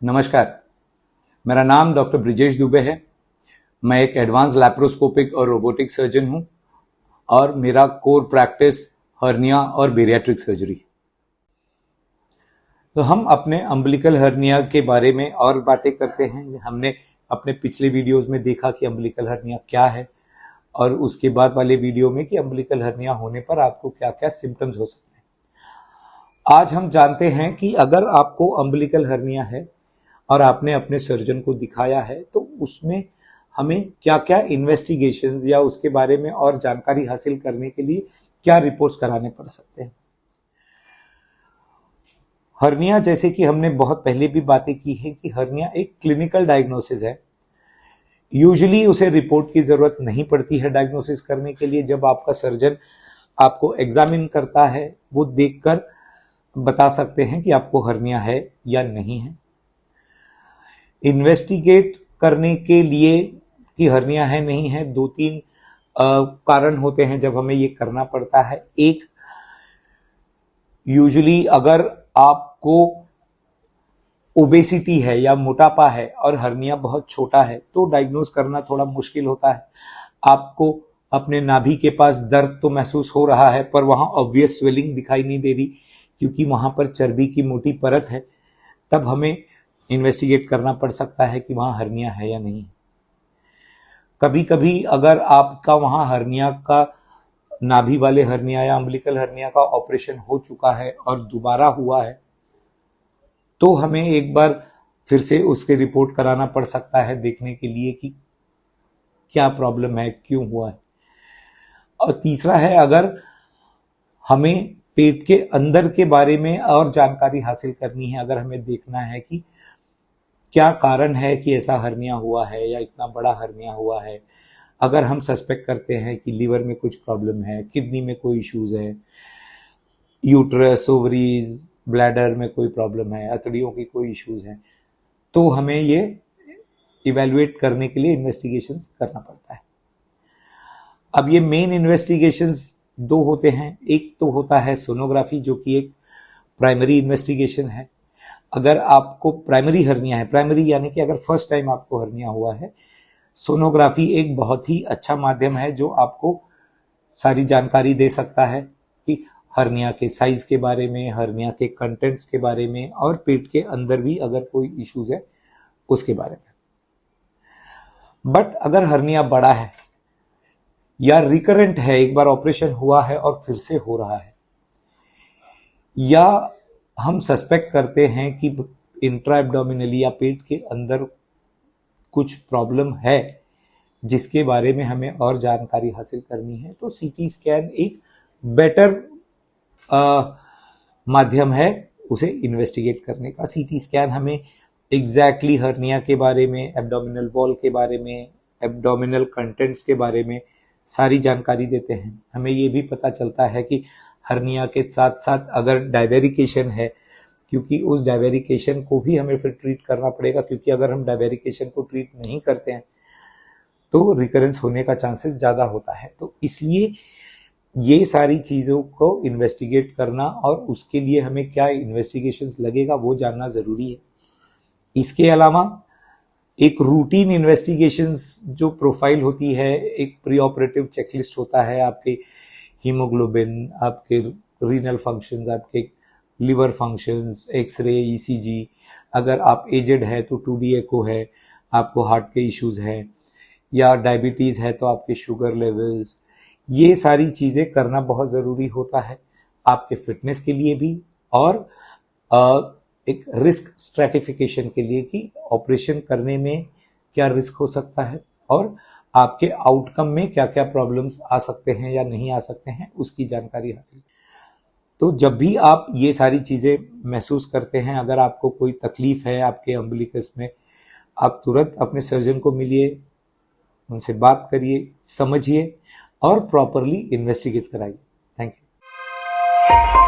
नमस्कार, मेरा नाम डॉक्टर ब्रिजेश दुबे है। मैं एक एडवांस लैप्रोस्कोपिक और रोबोटिक सर्जन हूं और मेरा कोर प्रैक्टिस हर्निया और बेरियाट्रिक सर्जरी। तो हम अपने अम्बिलिकल हर्निया के बारे में और बातें करते हैं। हमने अपने पिछले वीडियोस में देखा कि अम्बिलिकल हर्निया क्या है और उसके बाद वाले वीडियो में कि अम्बिलिकल हर्निया होने पर आपको क्या क्या सिम्टम्स हो सकते हैं। आज हम जानते हैं कि अगर आपको अम्बिलिकल हर्निया है और आपने अपने सर्जन को दिखाया है तो उसमें हमें क्या क्या इन्वेस्टिगेशंस या उसके बारे में और जानकारी हासिल करने के लिए क्या रिपोर्ट्स कराने पड़ सकते हैं। हर्निया, जैसे कि हमने बहुत पहले भी बातें की है कि हर्निया एक क्लिनिकल डायग्नोसिस है। यूजुअली उसे रिपोर्ट की जरूरत नहीं पड़ती है डायग्नोसिस करने के लिए। जब आपका सर्जन आपको एग्जामिन करता है वो देखकर बता सकते हैं कि आपको हर्निया है या नहीं है। इन्वेस्टिगेट करने के लिए कि हर्निया है नहीं है, दो तीन कारण होते हैं जब हमें ये करना पड़ता है। एक, यूजुअली अगर आपको ओबेसिटी है या मोटापा है और हर्निया बहुत छोटा है तो डायग्नोज करना थोड़ा मुश्किल होता है। आपको अपने नाभि के पास दर्द तो महसूस हो रहा है पर वहां ऑब्वियस स्वेलिंग दिखाई नहीं दे रही क्योंकि वहां पर चर्बी की मोटी परत है। तब हमें इन्वेस्टिगेट करना पड़ सकता है कि वहां हर्निया है या नहीं। कभी कभी अगर आपका वहां हर्निया का, नाभि वाले हर्निया या अम्बिलिकल हर्निया का ऑपरेशन हो चुका है और दोबारा हुआ है तो हमें एक बार फिर से उसके रिपोर्ट कराना पड़ सकता है देखने के लिए कि क्या प्रॉब्लम है, क्यों हुआ है। और तीसरा है, अगर हमें पेट के अंदर के बारे में और जानकारी हासिल करनी है, अगर हमें देखना है कि क्या कारण है कि ऐसा हर्निया हुआ है या इतना बड़ा हर्निया हुआ है। अगर हम सस्पेक्ट करते हैं कि लीवर में कुछ प्रॉब्लम है, किडनी में कोई इश्यूज है, यूट्रस, ओवरीज, ब्लैडर में कोई प्रॉब्लम है, अतड़ियों की कोई इश्यूज है, तो हमें ये इवेलुएट करने के लिए इन्वेस्टिगेशंस करना पड़ता है। अब ये मेन इन्वेस्टिगेशंस दो होते हैं। एक तो होता है सोनोग्राफी, जो कि एक प्राइमरी इन्वेस्टिगेशन है। अगर आपको प्राइमरी हर्निया है, प्राइमरी यानी कि अगर फर्स्ट टाइम आपको हर्निया हुआ है, सोनोग्राफी एक बहुत ही अच्छा माध्यम है जो आपको सारी जानकारी दे सकता है कि हर्निया के साइज के बारे में, हर्निया के कंटेंट्स के बारे में और पेट के अंदर भी अगर कोई इश्यूज है उसके बारे में। बट अगर हर्निया बड़ा है या रिकरेंट है, एक बार ऑपरेशन हुआ है और फिर से हो रहा है, या हम सस्पेक्ट करते हैं कि इंट्रा एब्डोमिनली या पेट के अंदर कुछ प्रॉब्लम है जिसके बारे में हमें और जानकारी हासिल करनी है, तो सीटी स्कैन एक बेटर माध्यम है उसे इन्वेस्टिगेट करने का। सीटी स्कैन हमें एग्जैक्टली हर्निया के बारे में, एब्डोमिनल वॉल के बारे में, एब्डोमिनल कंटेंट्स के बारे में सारी जानकारी देते हैं। हमें ये भी पता चलता है कि हर्निया के साथ साथ अगर डायवेरिकेशन है, क्योंकि उस डायवेरिकेशन को भी हमें फिर ट्रीट करना पड़ेगा, क्योंकि अगर हम डायवेरिकेशन को ट्रीट नहीं करते हैं तो रिकरेंस होने का चांसेस ज़्यादा होता है। तो इसलिए ये सारी चीज़ों को इन्वेस्टिगेट करना और उसके लिए हमें क्या इन्वेस्टिगेशंस लगेगा वो जानना ज़रूरी है। इसके अलावा एक रूटीन इन्वेस्टिगेशंस जो प्रोफाइल होती है, एक प्री ऑपरेटिव चेकलिस्ट होता है, आपके हीमोग्लोबिन, आपके रीनल फंक्शंस, आपके लिवर फंक्शंस, एक्सरे, ईसीजी, अगर आप एजेड है तो 2D एको है, आपको हार्ट के इश्यूज है या डायबिटीज़ है तो आपके शुगर लेवल्स, ये सारी चीज़ें करना बहुत ज़रूरी होता है आपके फिटनेस के लिए भी और एक रिस्क स्ट्रेटिफिकेशन के लिए कि ऑपरेशन करने में क्या रिस्क हो सकता है और आपके आउटकम में क्या क्या प्रॉब्लम्स आ सकते हैं या नहीं आ सकते हैं, उसकी जानकारी हासिल। तो जब भी आप ये सारी चीज़ें महसूस करते हैं, अगर आपको कोई तकलीफ है आपके अम्बिलिकस में, आप तुरंत अपने सर्जन को मिलिए, उनसे बात करिए, समझिए और प्रॉपरली इन्वेस्टिगेट कराइए। Thank you.